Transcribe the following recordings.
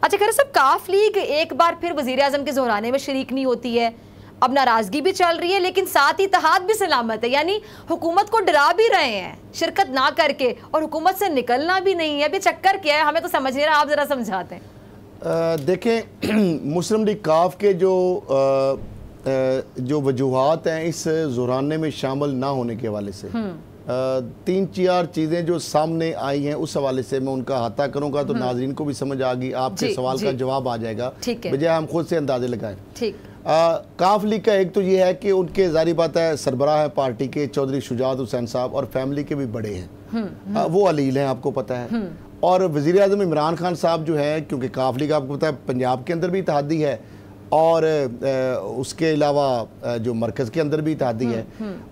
अच्छा खैर साहब, काफ लीग एक बार फिर वजीर आजम के जोहराने में शरीक नहीं होती है, अब नाराजगी भी चल रही है, लेकिन साथ ही इत्तेहाद भी सलामत है, यानी हुकूमत को डरा भी रहे हैं शिरकत ना करके और हुकूमत से निकलना भी नहीं है। अभी चक्कर क्या है, हमें तो समझ नहीं रहा, आप जरा समझाते हैं। देखें, मुस्लिम लीग काफ के जो वजूहात हैं इस जोराने में शामिल ना होने के हवाले से, 3-4 चीज़ें जो सामने आई हैं उस हवाले से मैं उनका अहाता करूंगा तो नाजरीन को भी समझ आ गई, आपके सवाल का जवाब आ जाएगा, बजाय हम खुद से अंदाजे लगाएं। ठीक, काफ लीग का एक तो ये है कि उनके ज़ाहिर बात है सरबराह है पार्टी के चौधरी शुजात हुसैन साहब और फैमिली के भी बड़े हैं, वो अलील हैं, आपको पता है। और वज़ीर आज़म इमरान खान साहब जो है, क्योंकि काफ लीग आपको पता है पंजाब के अंदर भी इत्तेहादी है और उसके अलावा जो मरकज़ के अंदर भी इत्तेहादी है,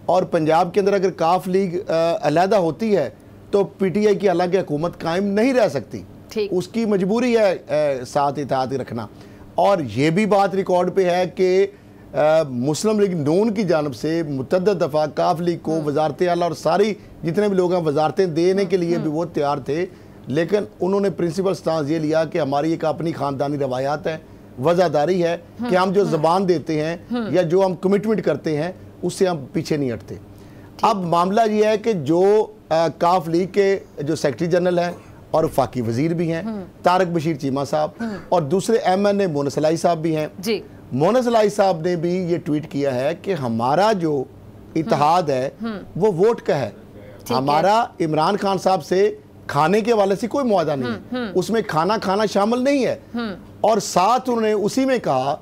और पंजाब के अंदर अगर काफ लीग अलहदा होती है तो PTI की अलग हुकूमत कायम नहीं रह सकती, उसकी मजबूरी है साथ इत्तेहाद रखना। और ये भी बात रिकॉर्ड पे है कि मुस्लिम लीग नून की जानब से मुतअद्दिद दफ़ा काफ लीग को वजारत आला और सारी जितने भी लोग हैं वजारतें देने के लिए भी वो तैयार थे, लेकिन उन्होंने प्रिंसिपल स्टांस ये लिया कि हमारी एक अपनी ख़ानदानी रवायात है, वज़ादारी है कि हम जो ज़बान देते हैं या जो हम कमिटमेंट करते हैं उससे हम पीछे नहीं हटते। अब मामला ये है कि जो काफ लीग के जो सेक्रेटरी जनरल हैं और वफाकी वजीर भी हैं तारक बशीर चीमा साहब, और दूसरे MNA मोनस इलाही साहब भी हैं। मोनस इलाही साहब ने भी ये ट्वीट किया है कि हमारा जो इत्तेहाद है वो वोट का है, हमारा इमरान खान साहब से खाने के वाले से कोई मुआदा नहीं है, उसमें खाना शामिल नहीं है। और साथ उन्होंने उसी में कहा,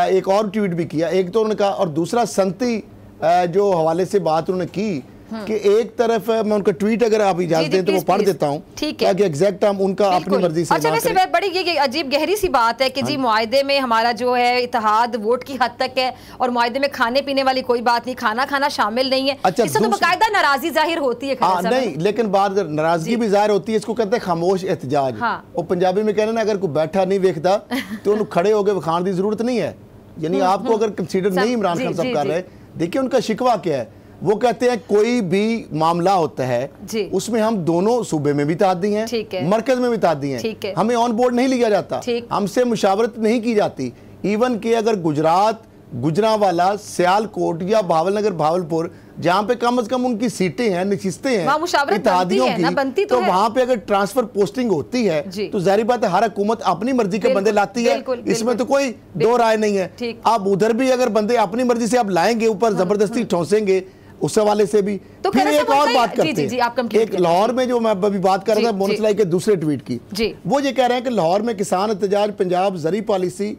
एक और ट्वीट भी किया, एक तो उन्होंने कहा, और दूसरा संती जो हवाले से बात उन्होंने की कि एक तरफ मैं उनका ट्वीट अगर आप इजाजत दें तो वो पढ़ देता हूं ताकि एग्जैक्ट हम उनका अपनी मर्जी से। अच्छा, वैसे बड़ी ये अजीब गहरी सी बात है कि जी मुआहदे में हमारा जो है इत्तेहाद वोट की हद तक है और मुआहदे में खाने पीने वाली कोई बात नहीं, खाना शामिल नहीं है। अच्छा, इससे तो बाकायदा नाराजगी जाहिर होती है। नहीं, लेकिन बात नाराजगी भी जाहिर होती है, इसको कहते हैं खामोश एहतजाज। और पंजाबी में कहना अगर कोई बैठा नहीं देखता तो उन्हें खड़े होकर विखाण की जरूरत नहीं है, यानी आपको अगर कंसीडर नहीं इमरान खान साहब कर रहे। देखिए उनका शिकवा क्या है, वो कहते हैं कोई भी मामला होता है उसमें हम दोनों सूबे में भी इत्तेहादी हैं, मरकज में भी इत्तेहादी हैं, हमें ऑन बोर्ड नहीं लिया जाता, हमसे मुशावरत नहीं की जाती। इवन कि अगर गुजरात, गुजरांवाला, सियालकोट या भावलनगर, भावलपुर जहाँ पे कम से कम उनकी सीटें हैं, नशिस्तें हैं इत्तेहादियों की, तो वहाँ पे अगर ट्रांसफर पोस्टिंग होती है तो जाहिर बात है हर हुकूमत अपनी मर्जी के बंदे लाती है, इसमें तो कोई दो राय नहीं है। अब उधर भी अगर बंदे अपनी मर्जी से आप लाएंगे, ऊपर जबरदस्ती ठोंसेंगे, उस हवाले से भी। तो फिर एक और बात करते हैं, एक लाहौर में जो मैं अभी बात कर रहा था मोनस इलाही के दूसरे ट्वीट की, वो ये कह रहे हैं कि लाहौर में किसान एहतजाज, पंजाब ज़री पॉलिसी।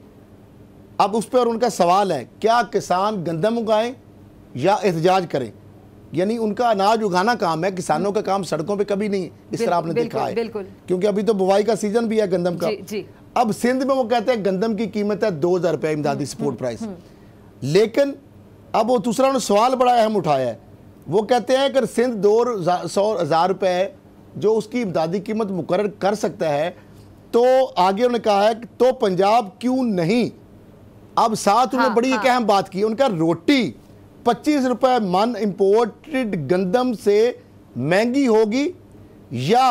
अब उस पर उनका सवाल है, क्या किसान गंदम उगाएं या एहतजाज करें? यानी उनका अनाज उगाना काम है, किसानों का काम सड़कों पे कभी नहीं, इस तरह आपने देखा है, क्योंकि अभी तो बुवाई का सीजन भी है गंदम का। अब सिंध में वो कहते हैं गंदम की कीमत है 2000 रुपये इमदादी सपोर्ट प्राइस, लेकिन अब वो दूसरा उन्होंने सवाल बड़ा अहम उठाया है, वो कहते हैं अगर सिंध 200,000 रुपये जो उसकी इमदादी कीमत मुकर्रर कर सकता है तो आगे उन्होंने कहा है तो पंजाब क्यों नहीं। अब साथ उन्होंने बड़ी एक अहम बात की, उनका रोटी 25 रुपये मन इंपोर्टेड गंदम से महंगी होगी या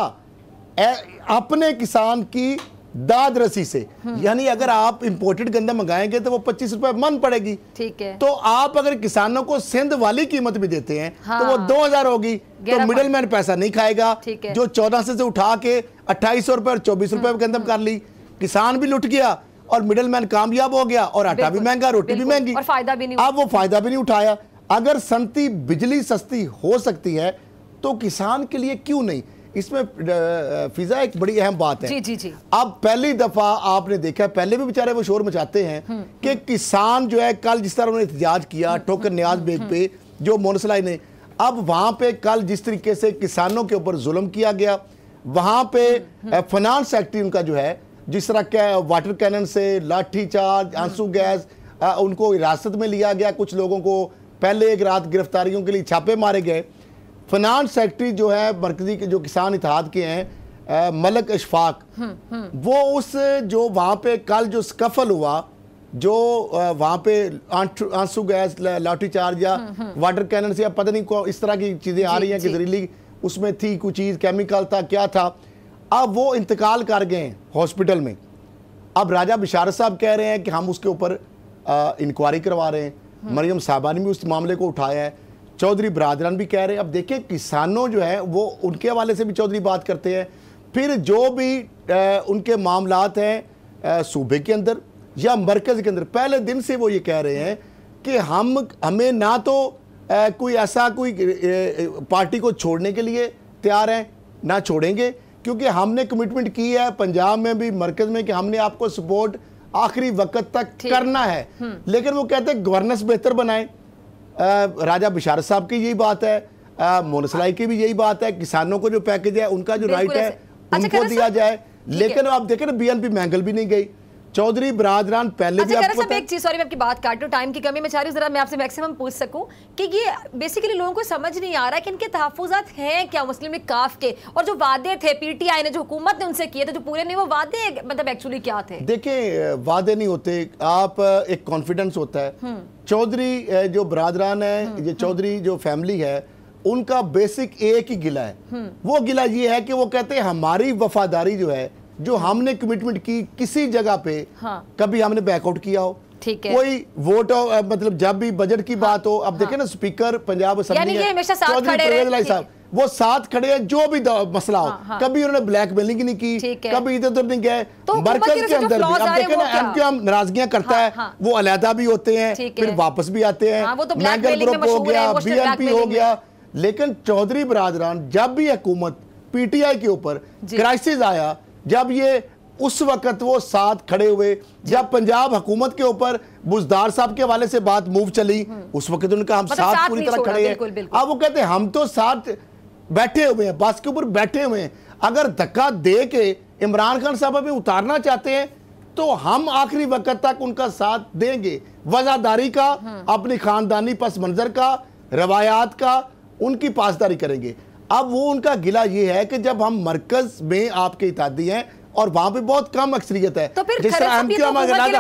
अपने किसान की दाद रसी से, यानी अगर आप इंपोर्टेड गंदम मंगाएंगे तो वो 25 रुपए मन पड़ेगी, ठीक है, तो आप अगर किसानों को सिंध वाली कीमत भी देते हैं तो वो 2000 होगी, तो मिडिल मैन पैसा नहीं खाएगा, जो 1400 से उठा के 2800 रुपए और 24 रुपए गंदम कर ली, किसान भी लुट गया और मिडिल मैन कामयाब हो गया और आटा भी महंगा, रोटी भी महंगी, अब वो फायदा भी नहीं उठाया। अगर सनती बिजली सस्ती हो सकती है तो किसान के लिए क्यों नहीं। इसमें फिजा एक बड़ी अहम बात है। जी। अब पहली दफा आपने देखा, पहले भी बेचारे वो शोर मचाते हैं कि किसान जो है, कल जिस तरह उन्होंने एहतजाज किया ठोकर न्याज बेग पे जो मोनस इलाही ने, अब वहां पे कल जिस तरीके से किसानों के ऊपर जुल्म किया गया, वहां पे फाइनेंस सेक्रेटरी उनका जो है, जिस तरह वाटर कैनन से लाठीचार्ज, आंसू गैस, उनको हिरासत में लिया गया, कुछ लोगों को पहले एक रात गिरफ्तारियों के लिए छापे मारे गए। फाइनेंस सेक्रेटरी जो है मरकजी के जो किसान इत्तेहाद के हैं मलक अशफाक, वो उस जो वहाँ पे कल जो स्कफल हुआ, जो वहाँ पे आंसू गैस, लाठीचार्ज या वाटर कैनन से या पता नहीं इस तरह की चीज़ें आ रही हैं कि जहरीली उसमें थी, कुछ चीज़ केमिकल था, क्या था, अब वो इंतकाल कर गए हॉस्पिटल में। अब राजा बिशारत साहब कह रहे हैं कि हम उसके ऊपर इंक्वायरी करवा रहे हैं, मरियम साहबा ने भी उस मामले को उठाया है, चौधरी बरादरान भी कह रहे हैं। अब देखिए किसानों जो है वो उनके हवाले से भी चौधरी बात करते हैं, फिर जो भी उनके मामलात हैं सूबे के अंदर या मरकज़ के अंदर, पहले दिन से वो ये कह रहे हैं कि हमें ना तो कोई ऐसा कोई पार्टी को छोड़ने के लिए तैयार हैं, ना छोड़ेंगे, क्योंकि हमने कमिटमेंट की है पंजाब में भी मरकज़ में कि हमने आपको सपोर्ट आखिरी वक्त तक करना है। लेकिन वो कहते हैं गवर्नेंस बेहतर बनाएं। राजा बिशारत साहब की यही बात है, मोनसलाई की भी यही बात है, किसानों को जो पैकेज है उनका जो राइट है उनको दिया जाए। लेकिन आप देखें ना बीएनपी मैंगल भी नहीं गई, चौधरी बरादरान पहले भी आपको एक चीज, सॉरी मैं आपकी बात काट रही हूं, टाइम की कमी में चाह रही हूं, जरा मैं आपसे मैक्सिमम पूछ सकूं कि ये बेसिकली लोगों को समझ नहीं आ रहा है कि इनके तहफ्फुज़ात हैं क्या मुस्लिम लीग काफ के, और जो वादे थे पीटीआई ने जो हुकूमत ने उनसे किए थे जो पूरे नहीं, वो वादे मतलब एक्चुअली क्या थे? देखिए वादे नहीं होते, आप एक कॉन्फिडेंस होता है। चौधरी जो बरादरान है, ये चौधरी जो फैमिली है, उनका बेसिक एक ही गिला है, वो गिला ये है कि वो कहते हैं हमारी वफादारी जो है, जो हमने कमिटमेंट की किसी जगह पे कभी हमने बैकआउट किया हो, कोई वोट हो, मतलब जब भी बजट की बात हो। अब देखें ना स्पीकर पंजाब असेंबली चौधरी परवेज इलाही साहब, वो साथ खड़े हैं जो भी मसला हो। कभी उन्होंने ब्लैकमेलिंग नहीं की, कभी इधर उधर नहीं गए। मरकज के अंदर भी अब देखें ना एमक्यूएम नाराजगियां करता है, वो अलहदा भी होते हैं फिर वापस भी आते हैं, मैंगल ग्रुप हो गया, बीएनपी हो गया। लेकिन चौधरी बरादरान जब भी हुकूमत पीटीआई के ऊपर क्राइसिस आया, जब ये उस वक्त वो साथ खड़े हुए, जब पंजाब हुकूमत के ऊपर बुजदार साहब के हवाले से बात मूव चली, उस वक्त उनका हम साथ पूरी तरह खड़े हैं। अब वो कहते हैं हम तो साथ बैठे हुए हैं, बस के ऊपर बैठे हुए हैं। अगर धक्का दे के इमरान खान साहब हमें उतारना चाहते हैं तो हम आखिरी वक्त तक उनका साथ देंगे, वफादारी का, अपनी खानदानी पस मंजर का, रवायात का, उनकी पासदारी करेंगे। अब वो उनका गिला ये है कि जब हम मरकज में आपके इत्तेहादी हैं और वहां पे बहुत कम अक्सरियत है, तो फिर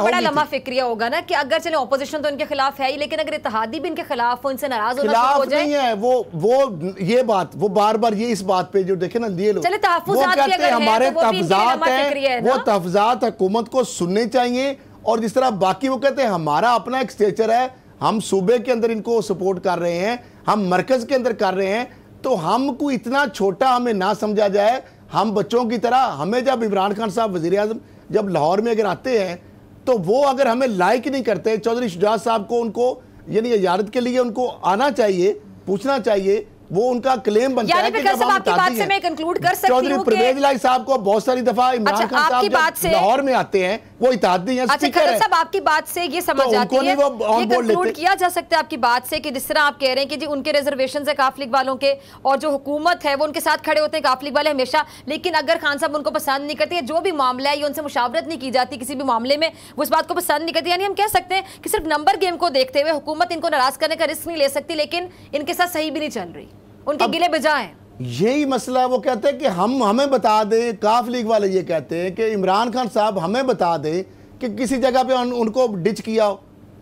बड़ा लंबा फिक्रिया होगा ना कि अगर चले ऑपोजिशन तो इनके खिलाफ है ही, लेकिन अगर इत्तेहादी भी इनके खिलाफ हो, इनसे नाराज होना शुरू हो जाए, नहीं है वो ये बात, वो बार-बार ये इस बात पे जो देखे ना ये लोग, वो कहते हैं हमारे तहफ्फुज़ात हैं, वो तहफ्फुज़ात हुकूमत को सुनने चाहिए। और जिस तरह बाकी वो कहते हैं हमारा अपना एक स्टेचर है, हम सूबे के अंदर इनको सपोर्ट कर रहे हैं, हम मरकज के अंदर कर रहे हैं, तो हमको इतना छोटा हमें ना समझा जाए। हम बच्चों की तरह, हमें जब इमरान खान साहब वज़ीर आज़म जब लाहौर में अगर आते हैं तो वो अगर हमें लाइक नहीं करते, चौधरी शुजात साहब को उनको यानी इजाज़त के लिए उनको आना चाहिए, पूछना चाहिए, वो उनका क्लेम बनता है कि जब हम बात से मैं कंक्लूड कर सकती हूं चौधरी परवेज इलाही साहब को बहुत सारी दफा इमरान खान साहब जब लाहौर में आते हैं वो इत्तेहादी हैं, स्पीकर हैं। साहब आपकी बात से ये समझ आती है, ये कंक्लूड किया जा सकता है आपकी बात से कि जिस तरह आप कह रहे हैं कि जी उनके रिजर्वेशन है काफ लीग वालों के, और जो हुकूमत है वो उनके साथ खड़े होते हैं काफ लीग वाले हमेशा, लेकिन अगर खान साहब उनको पसंद नहीं करते, जो भी मामला है ये उनसे मुशावरत नहीं की जाती किसी भी मामले में, वो इस बात को पसंद नहीं करती, यानी हम कह सकते हैं कि सिर्फ नंबर गेम को देखते हुए हुकूमत इनको नाराज करने का रिस्क नहीं ले सकती, लेकिन इनके साथ सही भी नहीं चल रही, उनके गिले बजाय। यही मसला, वो कहते हैं कि हमें बता दें, काफ लीग वाले ये कहते हैं कि इमरान खान साहब हमें बता दें कि किसी जगह पे उनको डिच किया हो,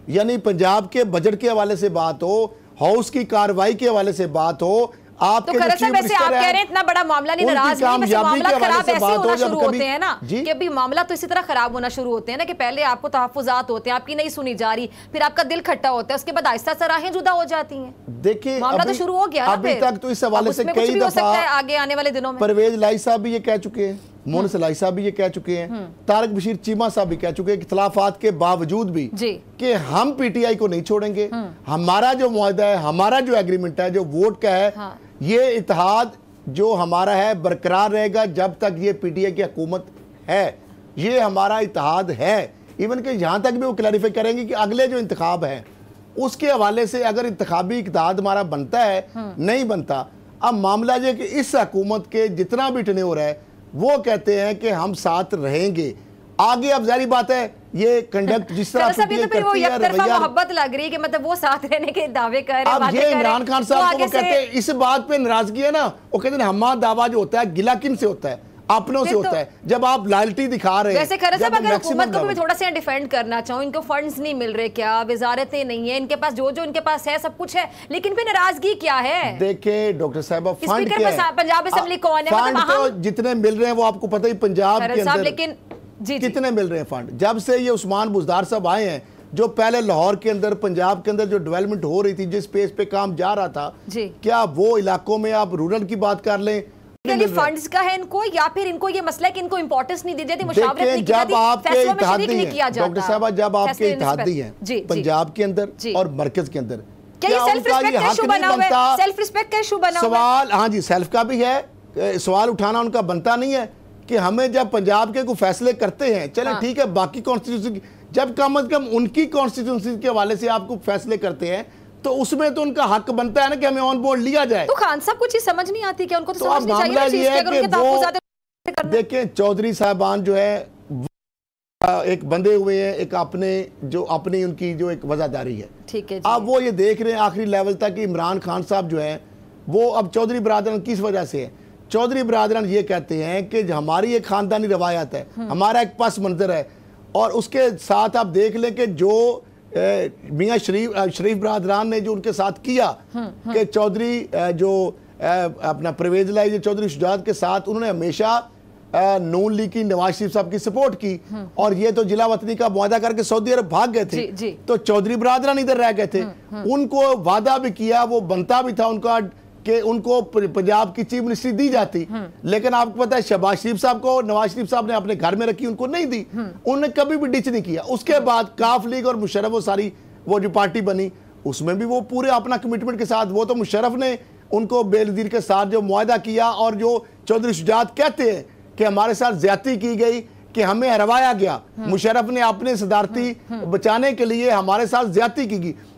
यानी पंजाब के बजट के हवाले से बात हो, हाउस की कार्रवाई के हवाले से बात हो, आपके तो वैसे आप कह रहे हैं इतना बड़ा मामला नहीं, नाराज नहीं, मामला खराब ऐसे होना शुरू होते हैं ना कि अभी मामला तो इसी तरह खराब होना शुरू होते हैं ना कि पहले आपको तहफ्फुज़ात होते हैं, आपकी नहीं सुनी जा रही, फिर आपका दिल खट्टा होता है, उसके बाद आहिस्ता आहिस्ता राहें जुदा हो जाती हैं। देखिए मामला तो शुरू हो गया ना, अभी तक तो इस हवाले से कई दफा आगे आने वाले दिनों में परवेज इलाही साहब भी ये कह चुके हैं, मोनस इलाही साहब भी ये कह चुके हैं, तारक बशीर चीमा साहब भी कह चुके हैं, इख्तिलाफात के बावजूद भी कि हम पीटीआई को नहीं छोड़ेंगे, हमारा जो मुआहदा है, हमारा जो एग्रीमेंट है, जो वोट का है, ये इत्तेहाद जो हमारा है बरकरार रहेगा जब तक ये पीटीआई की हुकूमत है, ये हमारा इत्तेहाद है। इवन कि यहाँ तक भी वो क्लैरिफाई करेंगे कि अगले जो इंतखाब है उसके हवाले से अगर इंतखाबी इत्तेहाद हमारा बनता है, नहीं बनता। अब मामला ये कि इस हुकूमत के जितना भी टेन्योर है वो कहते हैं कि हम साथ रहेंगे आगे। अब जारी बात है ये कंडक्ट जिस तरह तो फिर वो मोहब्बत लग रही है कि मतलब वो साथ रहने के दावे कर रहे हैं। अब ये इमरान खान साहब को कहते हैं इस बात पे नाराजगी है ना, वो कहते हैं हमारा दावा जो होता है गिला किन से होता है, अपनों से होता है, जब आप लॉयल्टी दिखा रहे हैं। वैसे खैर साहब अगर हुकूमत को भी थोड़ा सा डिफेंड करना चाहूँ, इनको फंड्स नहीं मिल रहे क्या, वजारतें नहीं है इनके पास, जो इनके पास है सब कुछ है, लेकिन फिर नाराजगी क्या है? देखिए डॉक्टर साहब फंड क्या है, पंजाब असेंबली कौन है, फंड तो जितने मिल रहे हैं वो आपको पता ही पंजाब के अंदर, लेकिन कितने मिल रहे हैं फंड? जब से ये उस्मान बुज़दार साहब आए हैं, जो पहले लाहौर के अंदर, पंजाब के अंदर जो डेवलपमेंट हो रही थी, जिस पेस पे काम जा रहा था, क्या वो इलाकों में आप रूरल की बात कर लें, फंड्स का है इनको, या फिर इनको ये मसला है कि इनको इंपॉर्टेंस नहीं दी जाती, मुशावरत नहीं की जाती, फैसलों में शरीक नहीं किया जाता। डॉक्टर साहब, जब आपके इत्तेहादी हैं पंजाब के अंदर और मरकज के अंदर, क्या सेल्फ रिस्पेक्ट का इशू बना हुआ है? सेल्फ रिस्पेक्ट का इशू बना हुआ है? सवाल, हाँ जी, सेल्फ का भी है, सवाल उठाना उनका बनता नहीं है कि हमें जब पंजाब के कोई फैसले करते हैं, चले ठीक है, बाकी कॉन्स्टिट्यूशन, जब कम अज कम उनकी कॉन्स्टिट्यूंसी के हवाले से आपको फैसले करते हैं, तो उसमें तो उनका हक बनता है ना कि हमें ऑन बोर्ड लिया जाए। तो खान साहब को चीज समझ नहीं आती क्या? उनको तो समझ नहीं चाहिए। देखें, चौधरी साहबान जो है एक बंधे हुए हैं, एक अपने जो अपनी उनकी जो एक वजादारी है, ठीक है। अब वो ये देख रहे हैं आखिरी लेवल तक कि इमरान खान साहब जो है वो अब चौधरी बरादरान किस वजह से है? चौधरी बरादरान ये कहते हैं कि हमारी एक खानदानी रवायत है, हमारा एक पस मंजर है, और उसके साथ आप देख लें कि जो मियाँ शरीफ बरादरान ने जो उनके साथ किया कि चौधरी जो अपना परवेज लाई चौधरी शुजात के साथ उन्होंने हमेशा नून लीग की नवाज शरीफ साहब की सपोर्ट की, और ये तो जिला वतनी का वादा करके सऊदी अरब भाग गए थे। तो चौधरी बरादरान इधर रह गए थे, उनको वादा भी किया, वो बनता भी था उनका कि उनको पंजाब की चीफ मिनिस्ट्री दी जाती, लेकिन आपको पता है शहबाज शरीफ साहब को नवाज शरीफ साहब ने अपने घर में रखी, उनको नहीं दी, उन्होंने कभी भी डिच नहीं किया। उसके बाद काफ लीग और मुशर्रफ वो सारी वो जो पार्टी बनी, उसमें भी वो पूरे अपना कमिटमेंट के साथ, वो तो मुशर्रफ ने उनको बेनज़ीर के साथ जो मुआहदा किया, और जो चौधरी शुजात कहते हैं कि हमारे साथ ज्यादती की गई, कि हमें हरवाया गया, मुशर्रफ ने अपने सदारती बचाने के लिए हमारे साथ ज्यादती की गई।